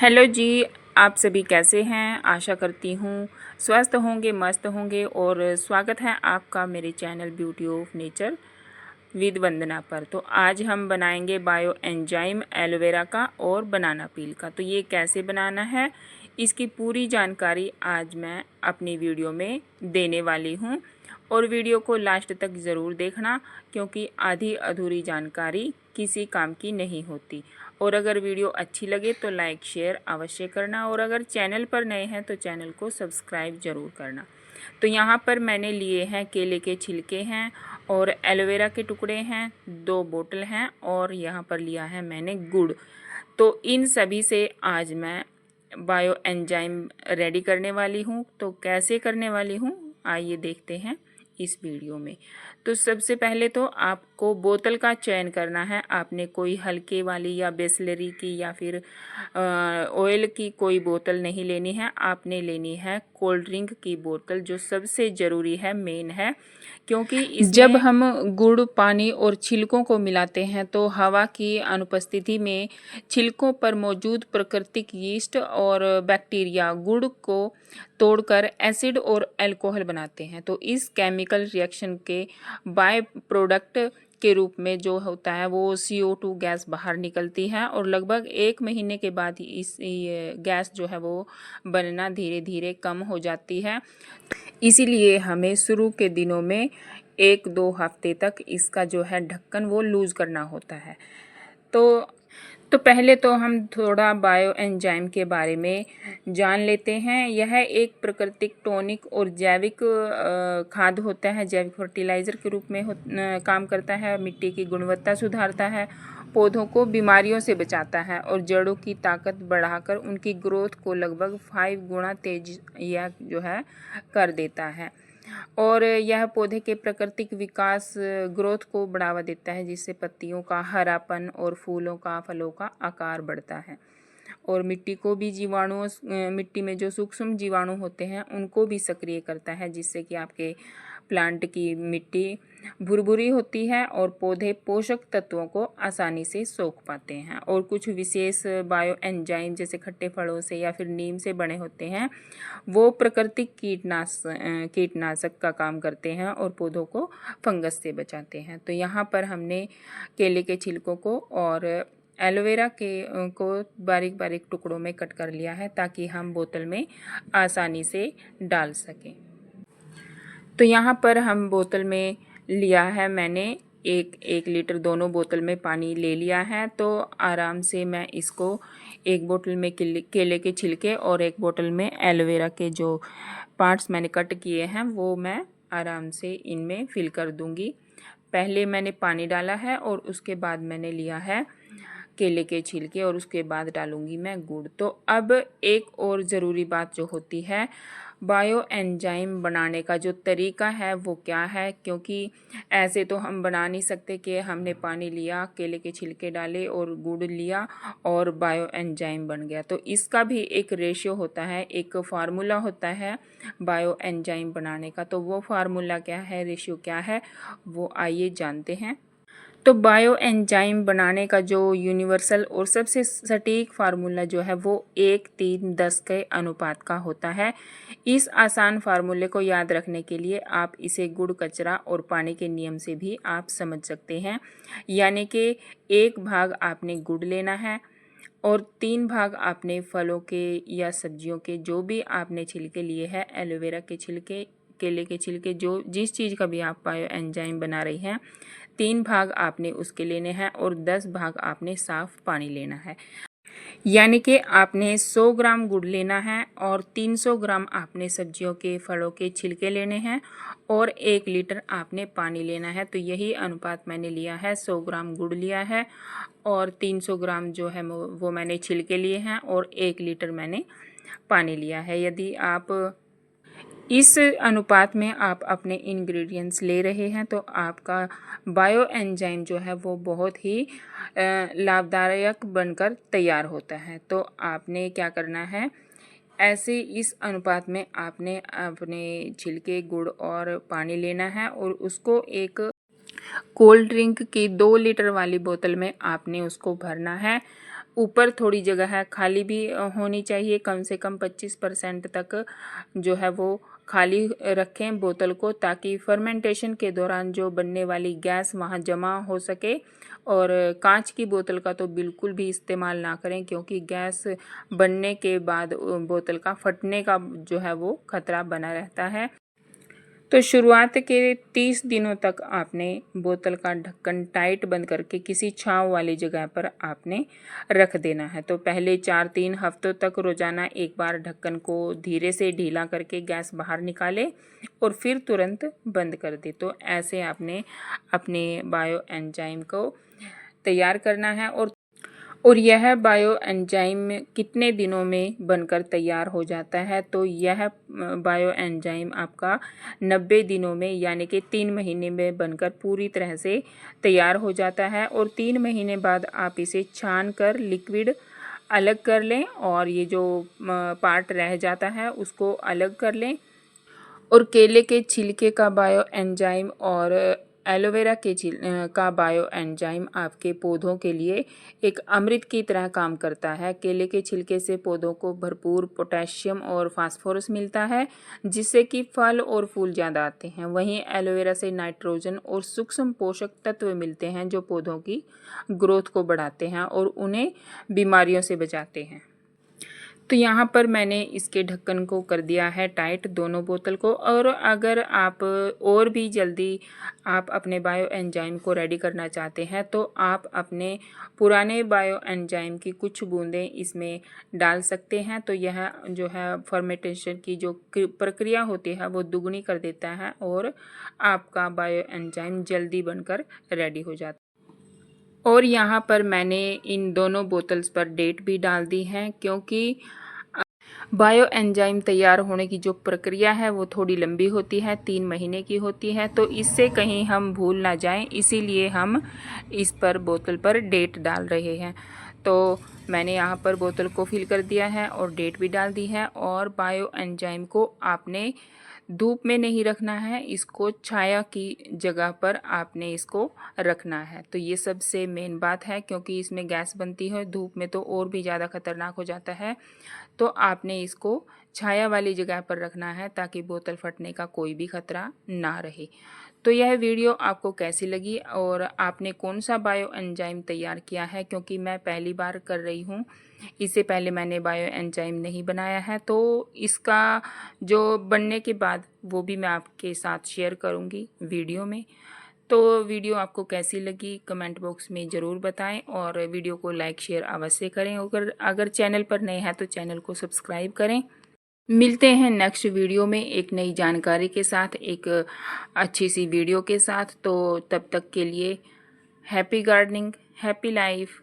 Hello जी। आप सभी कैसे हैं? आशा करती हूँ स्वस्थ होंगे, मस्त होंगे। और स्वागत है आपका मेरे channel beauty of nature with Vandana पर। तो आज हम बनाएंगे बायो एंजाइम एलोवेरा का और बनाना पील का। तो ये कैसे बनाना है, इसकी पूरी जानकारी आज मैं अपनी वीडियो में देने वाली हूँ। और वीडियो को लास्ट तक ज़रूर देखना, क्योंकि आधी अधूरी जानकारी किसी काम की नहीं होती। और अगर वीडियो अच्छी लगे तो लाइक शेयर अवश्य करना, और अगर चैनल पर नए हैं तो चैनल को सब्सक्राइब ज़रूर करना। तो यहाँ पर मैंने लिए हैं केले के छिलके हैं और एलोवेरा के टुकड़े हैं, 2 बोतल हैं, और यहाँ पर लिया है मैंने गुड़। तो इन सभी से आज मैं बायो एंजाइम रेडी करने वाली हूँ। तो कैसे करने वाली हूँ आइए देखते हैं इस वीडियो में। तो सबसे पहले तो आपको बोतल का चयन करना है। आपने कोई हल्के वाली या बिसलेरी की या फिर ऑयल की कोई बोतल नहीं लेनी है। आपने लेनी है कोल्ड ड्रिंक की बोतल, जो सबसे ज़रूरी है, मेन है। क्योंकि जब हम गुड़, पानी और छिलकों को मिलाते हैं तो हवा की अनुपस्थिति में छिलकों पर मौजूद प्राकृतिक यीस्ट और बैक्टीरिया गुड़ को तोड़कर एसिड और अल्कोहल बनाते हैं। तो इस केमिकल रिएक्शन के बाय प्रोडक्ट के रूप में जो होता है वो CO2 गैस बाहर निकलती है, और लगभग 1 महीने के बाद ही ये गैस जो है वो बनना धीरे धीरे कम हो जाती है। इसीलिए हमें शुरू के दिनों में 1-2 हफ्ते तक इसका जो है ढक्कन वो लूज़ करना होता है। तो पहले तो हम थोड़ा बायो एंजाइम के बारे में जान लेते हैं। यह एक प्राकृतिक टॉनिक और जैविक खाद होता है, जैविक फर्टिलाइज़र के रूप में काम करता है। मिट्टी की गुणवत्ता सुधारता है, पौधों को बीमारियों से बचाता है और जड़ों की ताकत बढ़ाकर उनकी ग्रोथ को लगभग 5 गुना तेज या जो है कर देता है। और यह पौधे के प्राकृतिक विकास ग्रोथ को बढ़ावा देता है, जिससे पत्तियों का हरापन और फूलों का, फलों का आकार बढ़ता है। और मिट्टी को भी जीवाणुओं, मिट्टी में जो सूक्ष्म जीवाणु होते हैं उनको भी सक्रिय करता है, जिससे कि आपके प्लांट की मिट्टी भुरभुरी होती है और पौधे पोषक तत्वों को आसानी से सोख पाते हैं। और कुछ विशेष बायो एंजाइम जैसे खट्टे फलों से या फिर नीम से बने होते हैं, वो प्राकृतिक कीटनाशक का काम करते हैं और पौधों को फंगस से बचाते हैं। तो यहाँ पर हमने केले के छिलकों को और एलोवेरा को बारीक बारीक टुकड़ों में कट कर लिया है, ताकि हम बोतल में आसानी से डाल सकें। तो यहाँ पर हम बोतल में लिया है मैंने 1 लीटर, दोनों बोतल में पानी ले लिया है। तो आराम से मैं इसको 1 बोतल में केले के छिलके और 1 बोतल में एलोवेरा के जो पार्ट्स मैंने कट किए हैं वो मैं आराम से इनमें फिल कर दूंगी। पहले मैंने पानी डाला है और उसके बाद मैंने लिया है केले के छिलके और उसके बाद डालूंगी मैं गुड़। तो अब एक और ज़रूरी बात जो होती है बायो एंजाइम बनाने का जो तरीका है वो क्या है, क्योंकि ऐसे तो हम बना नहीं सकते कि हमने पानी लिया, केले के छिलके डाले और गुड़ लिया और बायो एंजाइम बन गया। तो इसका भी एक रेशियो होता है, एक फार्मूला होता है बायो एंजाइम बनाने का। तो वो फार्मूला क्या है, रेशियो क्या है, वो आइए जानते हैं। तो बायो एंजाइम बनाने का जो यूनिवर्सल और सबसे सटीक फार्मूला जो है वो 1:3:10 के अनुपात का होता है। इस आसान फार्मूले को याद रखने के लिए आप इसे गुड़, कचरा और पानी के नियम से भी आप समझ सकते हैं। यानी कि 1 भाग आपने गुड़ लेना है और 3 भाग आपने फलों के या सब्जियों के, जो भी आपने छिलके लिए हैं, एलोवेरा के छिलके, केले के छिलके, जो जिस चीज़ का भी आप बायो एंजाइम बना रही हैं, 3 भाग आपने उसके लेने हैं और 10 भाग आपने साफ पानी लेना है। यानी कि आपने 100 ग्राम गुड़ लेना है और 300 ग्राम आपने सब्जियों के, फलों के छिलके लेने हैं और 1 लीटर आपने पानी लेना है। तो यही अनुपात मैंने लिया है, 100 ग्राम गुड़ लिया है और 300 ग्राम जो है वो मैंने छिलके लिए हैं और 1 लीटर मैंने पानी लिया है। यदि आप इस अनुपात में आप अपने इंग्रेडिएंट्स ले रहे हैं तो आपका बायो एंजाइम जो है वो बहुत ही लाभदायक बनकर तैयार होता है। तो आपने क्या करना है, ऐसे इस अनुपात में आपने अपने छिलके, गुड़ और पानी लेना है और उसको एक कोल्ड ड्रिंक की 2 लीटर वाली बोतल में आपने उसको भरना है। ऊपर थोड़ी जगह है खाली भी होनी चाहिए, कम से कम 25% तक जो है वो खाली रखें बोतल को, ताकि फर्मेंटेशन के दौरान जो बनने वाली गैस वहाँ जमा हो सके। और कांच की बोतल का तो बिल्कुल भी इस्तेमाल ना करें, क्योंकि गैस बनने के बाद बोतल का फटने का जो है वो खतरा बना रहता है। तो शुरुआत के 30 दिनों तक आपने बोतल का ढक्कन टाइट बंद करके किसी छांव वाली जगह पर आपने रख देना है। तो पहले 4-3 हफ्तों तक रोज़ाना एक बार ढक्कन को धीरे से ढीला करके गैस बाहर निकाले और फिर तुरंत बंद कर दे। तो ऐसे आपने अपने बायो एंजाइम को तैयार करना है। और यह बायो एंजाइम कितने दिनों में बनकर तैयार हो जाता है, तो यह बायो एंजाइम आपका 90 दिनों में यानी कि 3 महीने में बनकर पूरी तरह से तैयार हो जाता है। और 3 महीने बाद आप इसे छान कर लिक्विड अलग कर लें और ये जो पार्ट रह जाता है उसको अलग कर लें। और केले के छिलके का बायो एंजाइम और एलोवेरा के का बायो एंजाइम आपके पौधों के लिए एक अमृत की तरह काम करता है। केले के छिलके से पौधों को भरपूर पोटेशियम और फास्फोरस मिलता है, जिससे कि फल और फूल ज़्यादा आते हैं। वहीं एलोवेरा से नाइट्रोजन और सूक्ष्म पोषक तत्व मिलते हैं, जो पौधों की ग्रोथ को बढ़ाते हैं और उन्हें बीमारियों से बचाते हैं। तो यहाँ पर मैंने इसके ढक्कन को कर दिया है टाइट, दोनों बोतल को। और अगर आप और भी जल्दी आप अपने बायो एंजाइम को रेडी करना चाहते हैं, तो आप अपने पुराने बायो एंजाइम की कुछ बूंदें इसमें डाल सकते हैं। तो यह जो है फर्मेंटेशन की जो प्रक्रिया होती है वो दुगनी कर देता है और आपका बायो एंजाइम जल्दी बनकर रेडी हो जाता है। और यहाँ पर मैंने इन दोनों बोतल्स पर डेट भी डाल दी है, क्योंकि बायो एंजाइम तैयार होने की जो प्रक्रिया है वो थोड़ी लंबी होती है, 3 महीने की होती है। तो इससे कहीं हम भूल ना जाएं, इसीलिए हम इस पर बोतल पर डेट डाल रहे हैं। तो मैंने यहाँ पर बोतल को फिल कर दिया है और डेट भी डाल दी है। और बायो एंजाइम को आपने धूप में नहीं रखना है, इसको छाया की जगह पर आपने इसको रखना है। तो ये सबसे मेन बात है, क्योंकि इसमें गैस बनती है, धूप में तो और भी ज़्यादा खतरनाक हो जाता है। तो आपने इसको छाया वाली जगह पर रखना है, ताकि बोतल फटने का कोई भी खतरा ना रहे। तो यह वीडियो आपको कैसी लगी और आपने कौन सा बायो एंजाइम तैयार किया है, क्योंकि मैं पहली बार कर रही हूँ, इससे पहले मैंने बायो एंजाइम नहीं बनाया है। तो इसका जो बनने के बाद वो भी मैं आपके साथ शेयर करूँगी वीडियो में। तो वीडियो आपको कैसी लगी कमेंट बॉक्स में ज़रूर बताएं और वीडियो को लाइक शेयर अवश्य करें। अगर चैनल पर नए हैं तो चैनल को सब्सक्राइब करें। मिलते हैं नेक्स्ट वीडियो में एक नई जानकारी के साथ, एक अच्छी सी वीडियो के साथ। तो तब तक के लिए हैप्पी गार्डनिंग, हैप्पी लाइफ।